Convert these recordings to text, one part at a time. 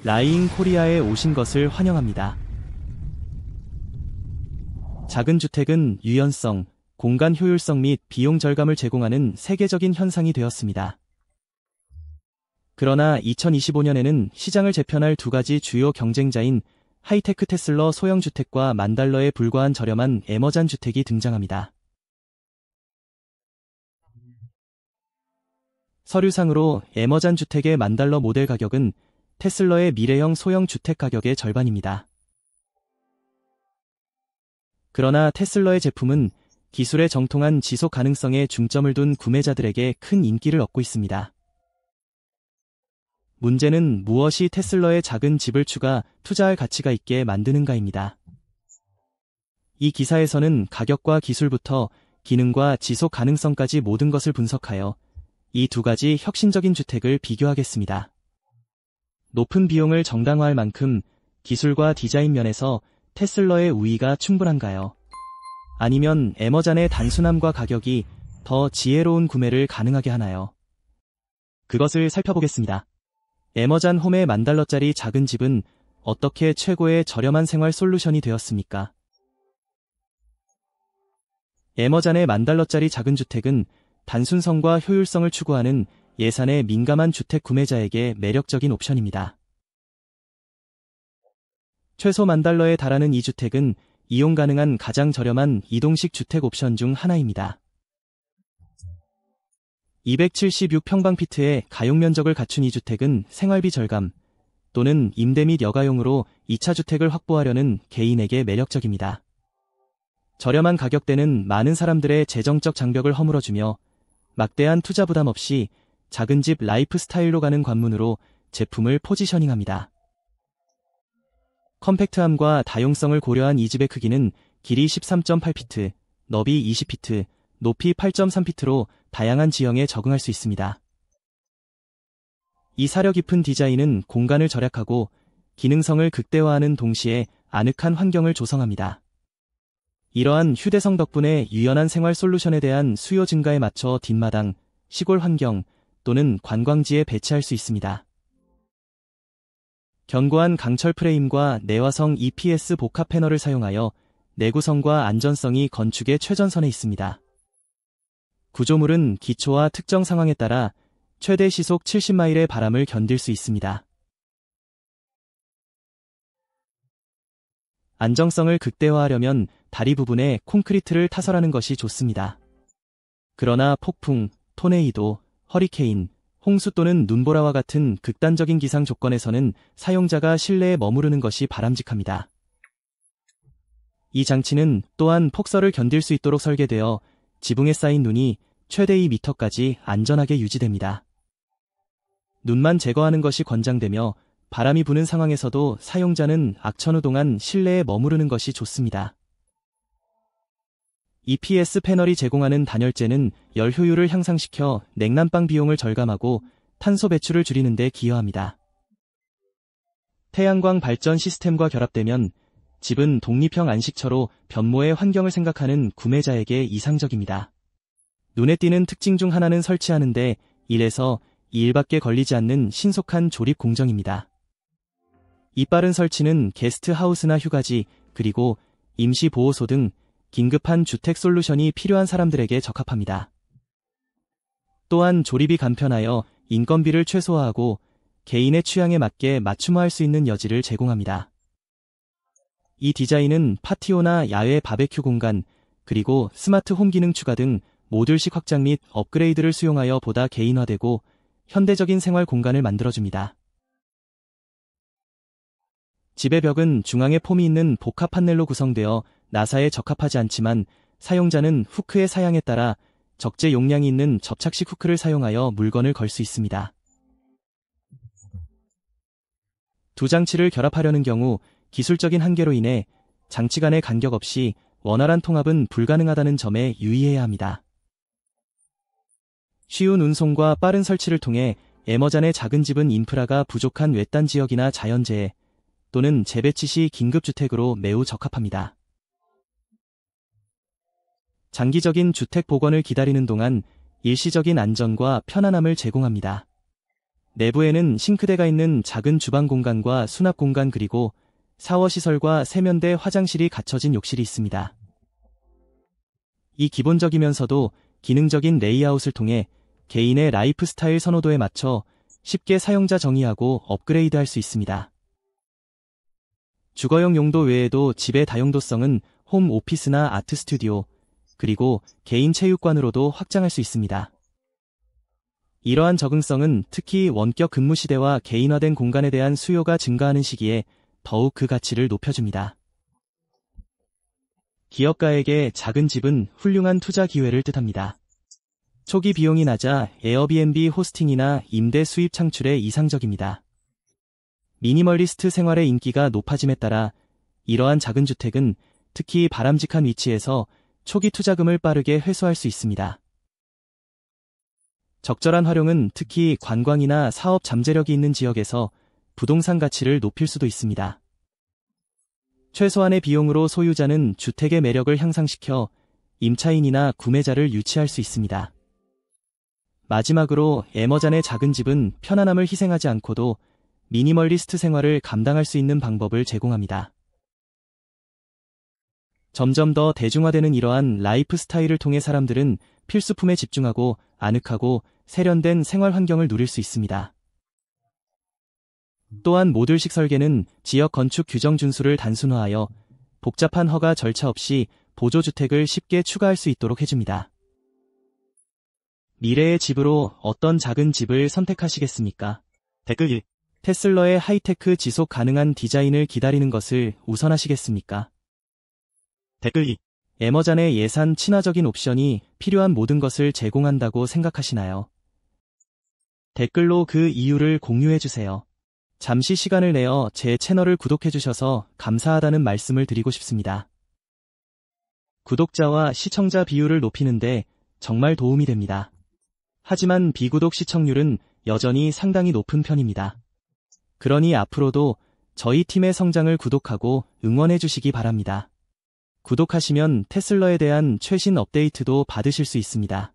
라이잉 코리아에 오신 것을 환영합니다. 작은 주택은 유연성, 공간 효율성 및 비용 절감을 제공하는 세계적인 현상이 되었습니다. 그러나 2025년에는 시장을 재편할 두 가지 주요 경쟁자인 하이테크 테슬러 소형 주택과 $10,000에 불과한 저렴한 에머잔 주택이 등장합니다. 서류상으로 에머잔 주택의 $10,000 모델 가격은 테슬러의 미래형 소형 주택 가격의 절반입니다. 그러나 테슬러의 제품은 기술의 정통한 지속 가능성에 중점을 둔 구매자들에게 큰 인기를 얻고 있습니다. 문제는 무엇이 테슬러의 작은 집을 투자할 가치가 있게 만드는가입니다. 이 기사에서는 가격과 기술부터 기능과 지속 가능성까지 모든 것을 분석하여 이 두 가지 혁신적인 주택을 비교하겠습니다. 높은 비용을 정당화할 만큼 기술과 디자인 면에서 테슬러의 우위가 충분한가요? 아니면 에머잔의 단순함과 가격이 더 지혜로운 구매를 가능하게 하나요? 그것을 살펴보겠습니다. 에머잔 홈의 $10,000짜리 작은 집은 어떻게 최고의 저렴한 생활 솔루션이 되었습니까? 에머잔의 $10,000짜리 작은 주택은 단순성과 효율성을 추구하는 예산에 민감한 주택 구매자에게 매력적인 옵션입니다. 최소 $10,000에 달하는 이 주택은 이용 가능한 가장 저렴한 이동식 주택 옵션 중 하나입니다. 276평방피트의 가용 면적을 갖춘 이 주택은 생활비 절감 또는 임대 및 여가용으로 2차 주택을 확보하려는 개인에게 매력적입니다. 저렴한 가격대는 많은 사람들의 재정적 장벽을 허물어주며 막대한 투자 부담 없이 작은 집 라이프 스타일로 가는 관문으로 제품을 포지셔닝합니다. 컴팩트함과 다용성을 고려한 이 집의 크기는 길이 13.8피트, 너비 20피트, 높이 8.3피트로 다양한 지형에 적응할 수 있습니다. 이 사려 깊은 디자인은 공간을 절약하고 기능성을 극대화하는 동시에 아늑한 환경을 조성합니다. 이러한 휴대성 덕분에 유연한 생활 솔루션에 대한 수요 증가에 맞춰 뒷마당, 시골 환경 또는 관광지에 배치할 수 있습니다. 견고한 강철 프레임과 내화성 EPS 복합 패널을 사용하여 내구성과 안전성이 건축의 최전선에 있습니다. 구조물은 기초와 특정 상황에 따라 최대 시속 70마일의 바람을 견딜 수 있습니다. 안정성을 극대화하려면 다리 부분에 콘크리트를 타설하는 것이 좋습니다. 그러나 폭풍, 토네이도, 허리케인, 홍수 또는 눈보라와 같은 극단적인 기상 조건에서는 사용자가 실내에 머무르는 것이 바람직합니다. 이 장치는 또한 폭설을 견딜 수 있도록 설계되어 지붕에 쌓인 눈이 최대 2m까지 안전하게 유지됩니다. 눈만 제거하는 것이 권장되며 바람이 부는 상황에서도 사용자는 악천후 동안 실내에 머무르는 것이 좋습니다. EPS 패널이 제공하는 단열재는 열 효율을 향상시켜 냉난방 비용을 절감하고 탄소 배출을 줄이는 데 기여합니다. 태양광 발전 시스템과 결합되면 집은 독립형 안식처로 변모의 환경을 생각하는 구매자에게 이상적입니다. 눈에 띄는 특징 중 하나는 설치하는데 1에서 2일밖에 걸리지 않는 신속한 조립 공정입니다. 이 빠른 설치는 게스트하우스나 휴가지, 그리고 임시보호소 등 긴급한 주택 솔루션이 필요한 사람들에게 적합합니다. 또한 조립이 간편하여 인건비를 최소화하고 개인의 취향에 맞게 맞춤화할 수 있는 여지를 제공합니다. 이 디자인은 파티오나 야외 바베큐 공간, 그리고 스마트 홈 기능 추가 등 모듈식 확장 및 업그레이드를 수용하여 보다 개인화되고 현대적인 생활 공간을 만들어줍니다. 집의 벽은 중앙에 폼이 있는 복합 판넬로 구성되어 나사에 적합하지 않지만 사용자는 후크의 사양에 따라 적재 용량이 있는 접착식 후크를 사용하여 물건을 걸 수 있습니다. 두 장치를 결합하려는 경우 기술적인 한계로 인해 장치 간의 간격 없이 원활한 통합은 불가능하다는 점에 유의해야 합니다. 쉬운 운송과 빠른 설치를 통해 에머잔의 작은 집은 인프라가 부족한 외딴 지역이나 자연재해 또는 재배치 시 긴급주택으로 매우 적합합니다. 장기적인 주택 복원을 기다리는 동안 일시적인 안전과 편안함을 제공합니다. 내부에는 싱크대가 있는 작은 주방 공간과 수납 공간 그리고 샤워 시설과 세면대 화장실이 갖춰진 욕실이 있습니다. 이 기본적이면서도 기능적인 레이아웃을 통해 개인의 라이프 스타일 선호도에 맞춰 쉽게 사용자 정의하고 업그레이드할 수 있습니다. 주거용 용도 외에도 집의 다용도성은 홈 오피스나 아트 스튜디오, 그리고 개인 체육관으로도 확장할 수 있습니다. 이러한 적응성은 특히 원격 근무 시대와 개인화된 공간에 대한 수요가 증가하는 시기에 더욱 그 가치를 높여줍니다. 기업가에게 작은 집은 훌륭한 투자 기회를 뜻합니다. 초기 비용이 낮아 에어비앤비 호스팅이나 임대 수입 창출에 이상적입니다. 미니멀리스트 생활의 인기가 높아짐에 따라 이러한 작은 주택은 특히 바람직한 위치에서 초기 투자금을 빠르게 회수할 수 있습니다. 적절한 활용은 특히 관광이나 사업 잠재력이 있는 지역에서 부동산 가치를 높일 수도 있습니다. 최소한의 비용으로 소유자는 주택의 매력을 향상시켜 임차인이나 구매자를 유치할 수 있습니다. 마지막으로 에머잔의 작은 집은 편안함을 희생하지 않고도 미니멀리스트 생활을 감당할 수 있는 방법을 제공합니다. 점점 더 대중화되는 이러한 라이프 스타일을 통해 사람들은 필수품에 집중하고 아늑하고 세련된 생활 환경을 누릴 수 있습니다. 또한 모듈식 설계는 지역 건축 규정 준수를 단순화하여 복잡한 허가 절차 없이 보조주택을 쉽게 추가할 수 있도록 해줍니다. 미래의 집으로 어떤 작은 집을 선택하시겠습니까? 댓글 1. 테슬러의 하이테크 지속 가능한 디자인을 기다리는 것을 우선하시겠습니까? 댓글 2. 에머잔의 예산 친화적인 옵션이 필요한 모든 것을 제공한다고 생각하시나요? 댓글로 그 이유를 공유해주세요. 잠시 시간을 내어 제 채널을 구독해주셔서 감사하다는 말씀을 드리고 싶습니다. 구독자와 시청자 비율을 높이는데 정말 도움이 됩니다. 하지만 비구독 시청률은 여전히 상당히 높은 편입니다. 그러니 앞으로도 저희 팀의 성장을 구독하고 응원해주시기 바랍니다. 구독하시면 테슬러에 대한 최신 업데이트도 받으실 수 있습니다.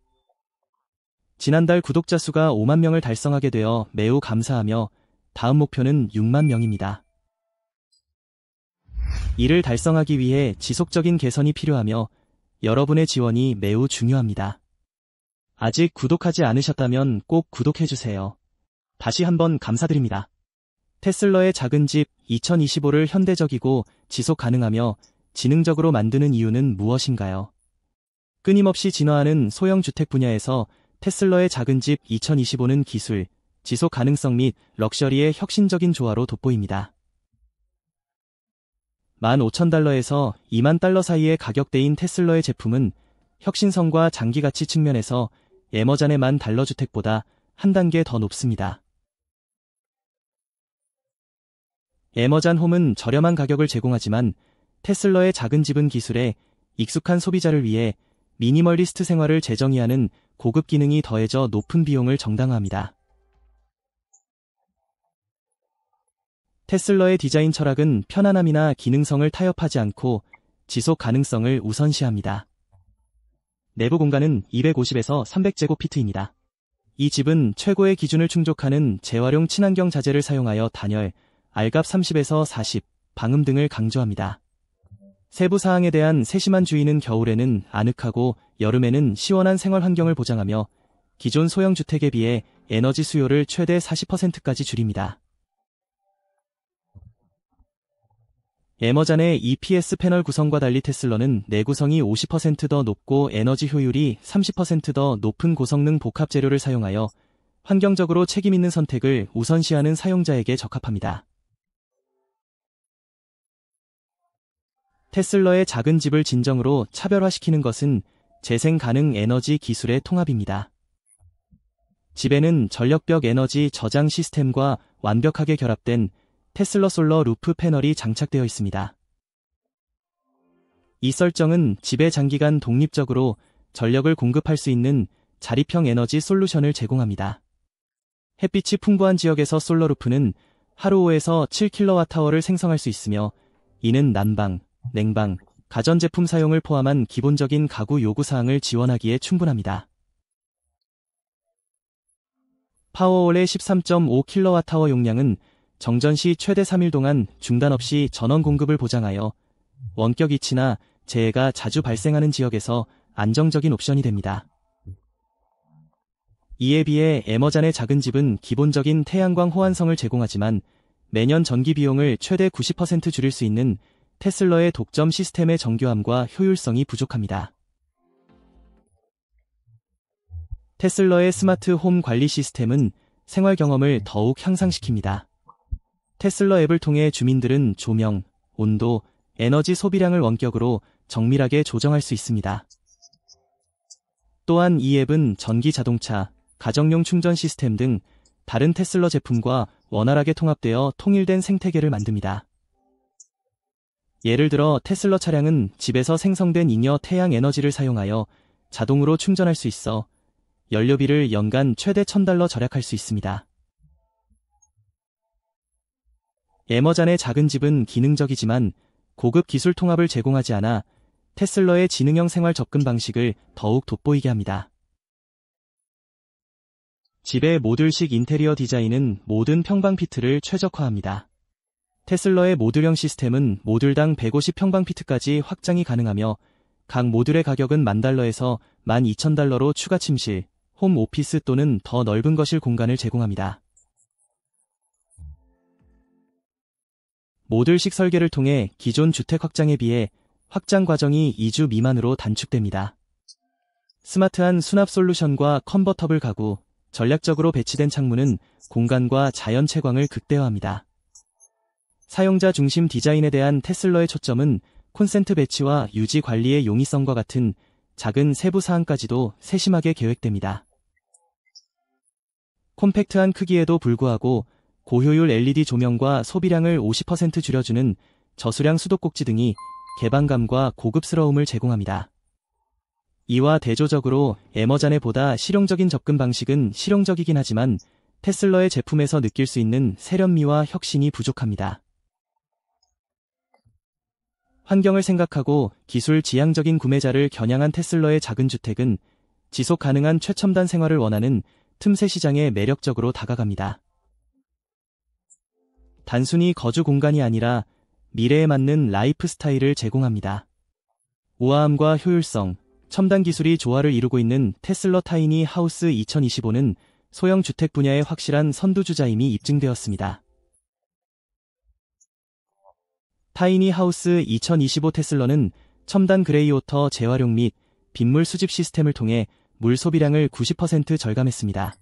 지난달 구독자 수가 5만 명을 달성하게 되어 매우 감사하며 다음 목표는 6만 명입니다. 이를 달성하기 위해 지속적인 개선이 필요하며 여러분의 지원이 매우 중요합니다. 아직 구독하지 않으셨다면 꼭 구독해주세요. 다시 한번 감사드립니다. 테슬러의 작은 집 2025를 현대적이고 지속 가능하며 지능적으로 만드는 이유는 무엇인가요? 끊임없이 진화하는 소형 주택 분야에서 테슬러의 작은 집 2025는 기술, 지속 가능성 및 럭셔리의 혁신적인 조화로 돋보입니다. 15,000달러에서 2만 달러 사이의 가격대인 테슬러의 제품은 혁신성과 장기 가치 측면에서 에머잔의 1만 달러 주택보다 한 단계 더 높습니다. 에머잔 홈은 저렴한 가격을 제공하지만 테슬러의 작은 집은 기술에 익숙한 소비자를 위해 미니멀리스트 생활을 재정의하는 고급 기능이 더해져 높은 비용을 정당화합니다. 테슬러의 디자인 철학은 편안함이나 기능성을 타협하지 않고 지속 가능성을 우선시합니다. 내부 공간은 250에서 300제곱피트입니다. 이 집은 최고의 기준을 충족하는 재활용 친환경 자재를 사용하여 단열, 알갑 30에서 40, 방음 등을 강조합니다. 세부 사항에 대한 세심한 주의는 겨울에는 아늑하고 여름에는 시원한 생활 환경을 보장하며 기존 소형 주택에 비해 에너지 수요를 최대 40%까지 줄입니다. 에머잔의 EPS 패널 구성과 달리 테슬러는 내구성이 50% 더 높고 에너지 효율이 30% 더 높은 고성능 복합 재료를 사용하여 환경적으로 책임 있는 선택을 우선시하는 사용자에게 적합합니다. 테슬러의 작은 집을 진정으로 차별화시키는 것은 재생 가능 에너지 기술의 통합입니다. 집에는 전력벽 에너지 저장 시스템과 완벽하게 결합된 테슬러 솔러 루프 패널이 장착되어 있습니다. 이 설정은 집에 장기간 독립적으로 전력을 공급할 수 있는 자립형 에너지 솔루션을 제공합니다. 햇빛이 풍부한 지역에서 솔러 루프는 하루 5에서 7kWh를 생성할 수 있으며 이는 난방, 냉방, 가전제품 사용을 포함한 기본적인 가구 요구사항을 지원하기에 충분합니다. 파워올의 13.5kWh 용량은 정전 시 최대 3일 동안 중단 없이 전원 공급을 보장하여 원격 이치나 재해가 자주 발생하는 지역에서 안정적인 옵션이 됩니다. 이에 비해 에머잔의 작은 집은 기본적인 태양광 호환성을 제공하지만 매년 전기 비용을 최대 90% 줄일 수 있는 테슬러의 독점 시스템의 정교함과 효율성이 부족합니다. 테슬러의 스마트 홈 관리 시스템은 생활 경험을 더욱 향상시킵니다. 테슬러 앱을 통해 주민들은 조명, 온도, 에너지 소비량을 원격으로 정밀하게 조정할 수 있습니다. 또한 이 앱은 전기 자동차, 가정용 충전 시스템 등 다른 테슬러 제품과 원활하게 통합되어 통일된 생태계를 만듭니다. 예를 들어 테슬러 차량은 집에서 생성된 잉여 태양 에너지를 사용하여 자동으로 충전할 수 있어 연료비를 연간 최대 $1,000 절약할 수 있습니다. 에머잔의 작은 집은 기능적이지만 고급 기술 통합을 제공하지 않아 테슬러의 지능형 생활 접근 방식을 더욱 돋보이게 합니다. 집의 모듈식 인테리어 디자인은 모든 평방피트를 최적화합니다. 테슬러의 모듈형 시스템은 모듈당 150평방피트까지 확장이 가능하며 각 모듈의 가격은 $10,000에서 $12,000로 추가 침실, 홈 오피스 또는 더 넓은 거실 공간을 제공합니다. 모듈식 설계를 통해 기존 주택 확장에 비해 확장 과정이 2주 미만으로 단축됩니다. 스마트한 수납 솔루션과 컨버터블 가구, 전략적으로 배치된 창문은 공간과 자연 채광을 극대화합니다. 사용자 중심 디자인에 대한 테슬러의 초점은 콘센트 배치와 유지 관리의 용이성과 같은 작은 세부 사항까지도 세심하게 계획됩니다. 콤팩트한 크기에도 불구하고 고효율 LED 조명과 소비량을 50% 줄여주는 저수량 수도꼭지 등이 개방감과 고급스러움을 제공합니다. 이와 대조적으로 에머잔의 보다 실용적인 접근 방식은 실용적이긴 하지만 테슬러의 제품에서 느낄 수 있는 세련미와 혁신이 부족합니다. 환경을 생각하고 기술 지향적인 구매자를 겨냥한 테슬러의 작은 주택은 지속 가능한 최첨단 생활을 원하는 틈새 시장에 매력적으로 다가갑니다. 단순히 거주 공간이 아니라 미래에 맞는 라이프 스타일을 제공합니다. 우아함과 효율성, 첨단 기술이 조화를 이루고 있는 테슬러 타이니 하우스 2025는 소형 주택 분야의 확실한 선두주자임이 입증되었습니다. 타이니 하우스 2025 테슬러는 첨단 그레이워터 재활용 및 빗물 수집 시스템을 통해 물 소비량을 90% 절감했습니다.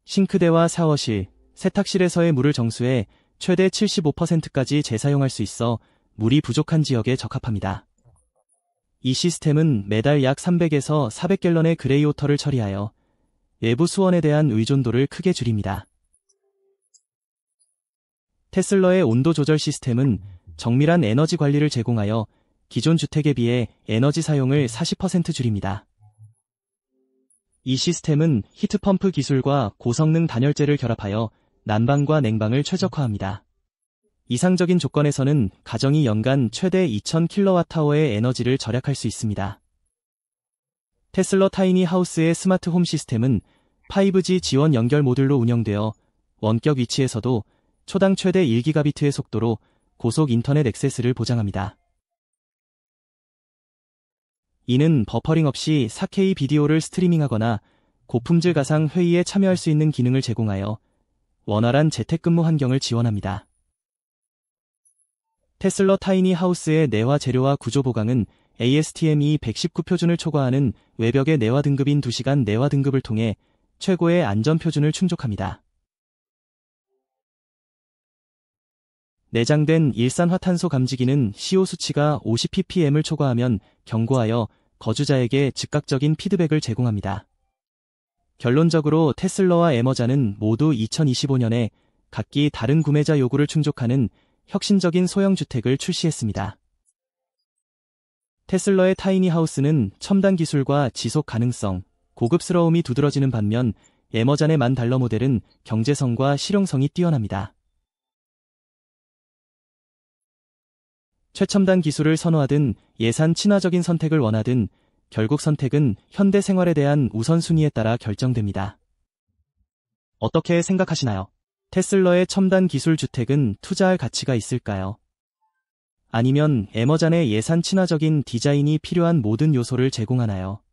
싱크대와 샤워실, 세탁실에서의 물을 정수해 최대 75%까지 재사용할 수 있어 물이 부족한 지역에 적합합니다. 이 시스템은 매달 약 300에서 400갤런의 그레이워터를 처리하여 외부 수원에 대한 의존도를 크게 줄입니다. 테슬러의 온도 조절 시스템은 정밀한 에너지 관리를 제공하여 기존 주택에 비해 에너지 사용을 40% 줄입니다. 이 시스템은 히트펌프 기술과 고성능 단열재를 결합하여 난방과 냉방을 최적화합니다. 이상적인 조건에서는 가정이 연간 최대 2000kWh의 에너지를 절약할 수 있습니다. 테슬러 타이니 하우스의 스마트 홈 시스템은 5G 지원 연결 모듈로 운영되어 원격 위치에서도 초당 최대 1GB의 속도로 고속 인터넷 액세스를 보장합니다. 이는 버퍼링 없이 4K 비디오를 스트리밍하거나 고품질 가상 회의에 참여할 수 있는 기능을 제공하여 원활한 재택근무 환경을 지원합니다. 테슬러 타이니 하우스의 내화 재료와 구조 보강은 ASTM E119 표준을 초과하는 외벽의 내화 등급인 2시간 내화 등급을 통해 최고의 안전 표준을 충족합니다. 내장된 일산화탄소 감지기는 CO 수치가 50ppm을 초과하면 경고하여 거주자에게 즉각적인 피드백을 제공합니다. 결론적으로 테슬러와 에머잔은 모두 2025년에 각기 다른 구매자 요구를 충족하는 혁신적인 소형 주택을 출시했습니다. 테슬러의 타이니 하우스는 첨단 기술과 지속 가능성, 고급스러움이 두드러지는 반면 에머잔의 $10,000 모델은 경제성과 실용성이 뛰어납니다. 최첨단 기술을 선호하든 예산 친화적인 선택을 원하든 결국 선택은 현대 생활에 대한 우선순위에 따라 결정됩니다. 어떻게 생각하시나요? 테슬라의 첨단 기술 주택은 투자할 가치가 있을까요? 아니면 애머잔의 예산 친화적인 디자인이 필요한 모든 요소를 제공하나요?